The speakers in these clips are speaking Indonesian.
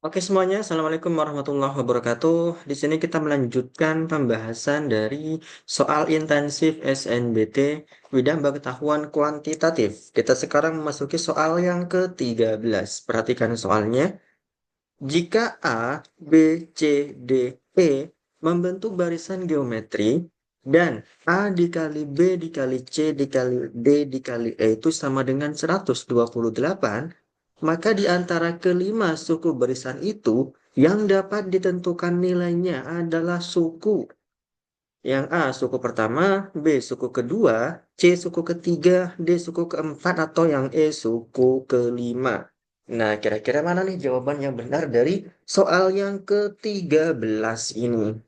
Oke semuanya, Assalamualaikum warahmatullahi wabarakatuh. Di sini kita melanjutkan pembahasan dari soal intensif SNBT bidang pengetahuan kuantitatif. Kita sekarang memasuki soal yang ke-13. Perhatikan soalnya. Jika A, B, C, D, E membentuk barisan geometri dan A dikali B dikali C dikali D dikali E itu sama dengan 128, maka di antara kelima suku barisan itu yang dapat ditentukan nilainya adalah suku. Yang A suku pertama, B suku kedua, C suku ketiga, D suku keempat, atau yang E suku kelima. Nah, kira-kira mana nih jawaban yang benar dari soal yang ke-13 ini?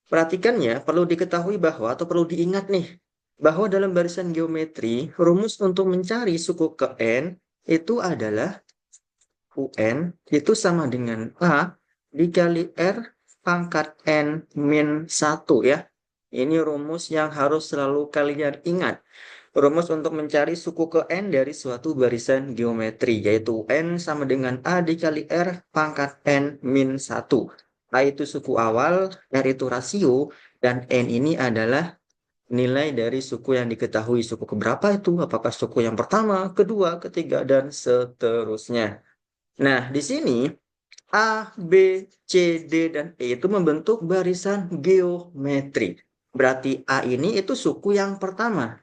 Perhatikan ya, perlu diketahui bahwa atau perlu diingat nih, bahwa dalam barisan geometri, rumus untuk mencari suku ke N itu adalah UN itu sama dengan A dikali R pangkat N min 1 ya. Ini rumus yang harus selalu kalian ingat. Rumus untuk mencari suku ke N dari suatu barisan geometri, yaitu N sama dengan A dikali R pangkat N min 1. A itu suku awal, R itu rasio, dan N ini adalah nilai dari suku yang diketahui. Suku keberapa itu? Apakah suku yang pertama, kedua, ketiga, dan seterusnya. Nah, di sini A, B, C, D, dan E itu membentuk barisan geometri. Berarti A ini itu suku yang pertama,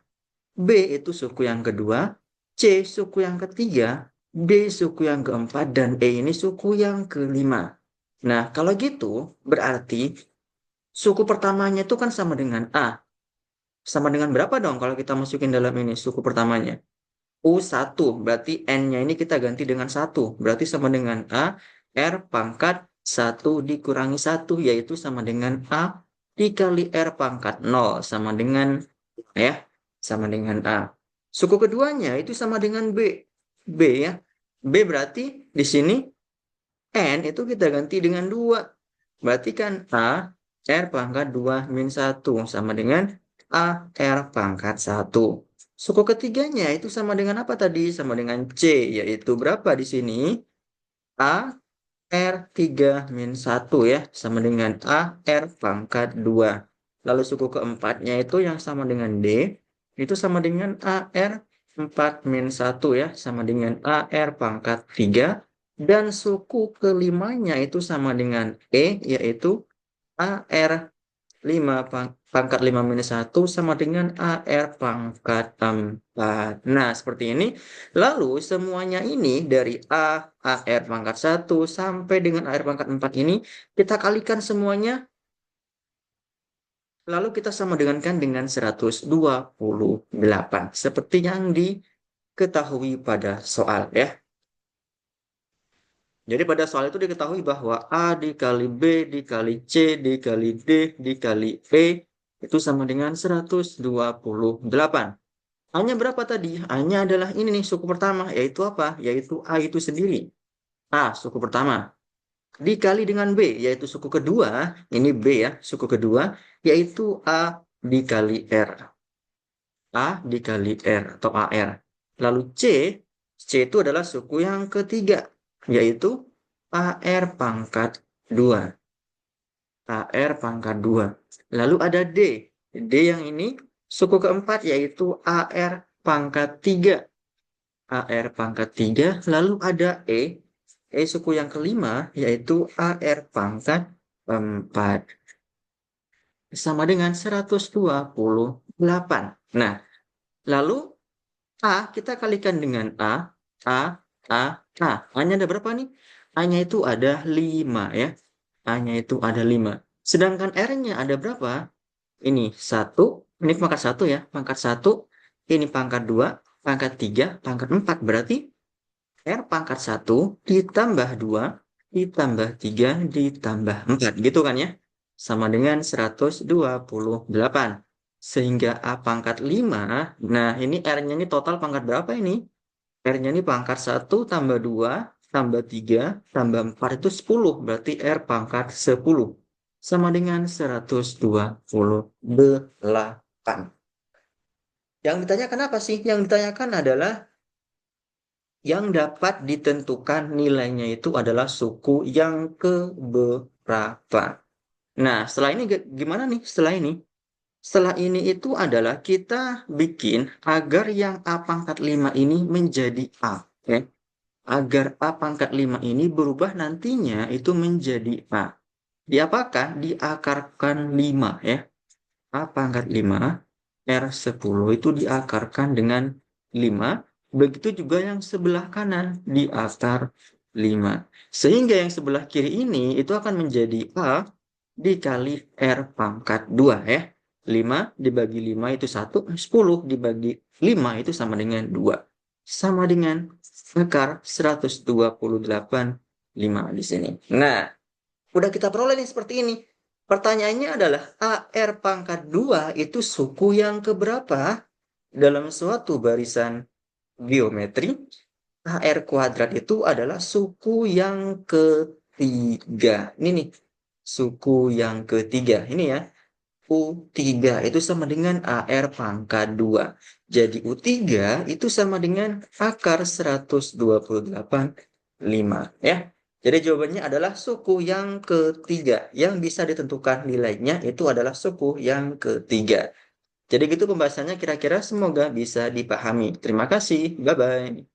B itu suku yang kedua, C suku yang ketiga, D suku yang keempat, dan E ini suku yang kelima. Nah, kalau gitu berarti suku pertamanya itu kan sama dengan A. Sama dengan berapa dong kalau kita masukin dalam ini suku pertamanya? U1, berarti N-nya ini kita ganti dengan 1. Berarti sama dengan A, R pangkat 1 dikurangi 1, yaitu sama dengan A dikali R pangkat 0, sama dengan, ya, sama dengan A. Suku keduanya itu sama dengan B. B ya. B berarti di sini N itu kita ganti dengan 2. Berarti kan A, R pangkat 2 min 1, sama dengan A, R pangkat 1. Suku ketiganya itu sama dengan apa tadi? Sama dengan C, yaitu berapa di sini? A, R 3 min 1 ya, sama dengan A, R pangkat 2. Lalu suku keempatnya itu yang sama dengan D, itu sama dengan A, R 4 min 1 ya, sama dengan A, R pangkat 3. Dan suku kelimanya itu sama dengan E, yaitu A, R 5 pangkat 5 minus 1 sama dengan AR pangkat 4. Nah, seperti ini. Lalu semuanya ini dari AR pangkat 1 sampai dengan AR pangkat 4 ini kita kalikan semuanya. Lalu kita sama dengankan dengan 128. Seperti yang diketahui pada soal ya. Jadi pada soal itu diketahui bahwa A dikali B dikali C dikali D dikali E itu sama dengan 128. A-nya berapa tadi? A-nya adalah ini nih suku pertama, yaitu apa? Yaitu A itu sendiri. A suku pertama. Dikali dengan B, yaitu suku kedua. Ini B ya, suku kedua. Yaitu A dikali R. A dikali R atau AR. Lalu C itu adalah suku yang ketiga, yaitu AR pangkat 2. AR pangkat 2. Lalu ada D. D yang ini suku keempat, yaitu AR pangkat 3. AR pangkat 3. Lalu ada E. E suku yang kelima, yaitu AR pangkat 4. Sama dengan 128. Nah, lalu A kita kalikan dengan A, A, A. A-nya ada berapa nih? A-nya itu ada 5 ya. A-nya itu ada 5. Sedangkan R-nya ada berapa? Ini 1. Ini pangkat 1 ya. Pangkat 1. Ini pangkat 2. Pangkat 3. Pangkat 4. Berarti R pangkat 1 ditambah 2 ditambah 3 ditambah 4. Gitu kan ya? Sama dengan 128. Sehingga A pangkat 5. Nah ini R-nya ini total pangkat berapa ini? R-nya ini pangkat 1 tambah 2 tambah 3 tambah 4 itu 10. Berarti R pangkat 10. Sama dengan 128. Yang ditanyakan apa sih? Yang ditanyakan adalah yang dapat ditentukan nilainya itu adalah suku yang keberapa. Nah, setelah ini gimana nih? Setelah ini itu adalah kita bikin agar yang A pangkat 5 ini menjadi A. Ya. Agar A pangkat 5 ini berubah nantinya itu menjadi A. Diapakan? Diakarkan 5 ya. A pangkat 5 R10 itu diakarkan dengan 5. Begitu juga yang sebelah kanan diakar 5. Sehingga yang sebelah kiri ini itu akan menjadi A dikali R pangkat 2 ya. 5 dibagi 5 itu 1, 10 dibagi 5 itu sama dengan 2. Sama dengan akar 128 5 di sini. Nah, udah kita peroleh nih seperti ini. Pertanyaannya adalah AR pangkat 2 itu suku yang keberapa dalam suatu barisan geometri? AR kuadrat itu adalah suku yang ketiga. Ini nih, suku yang ketiga. Ini ya, U3 itu sama dengan AR pangkat 2. Jadi U3 itu sama dengan akar 128 5 ya. Jadi jawabannya adalah suku yang ketiga. Yang bisa ditentukan nilainya itu adalah suku yang ketiga. Jadi gitu pembahasannya kira-kira semoga bisa dipahami. Terima kasih. Bye-bye.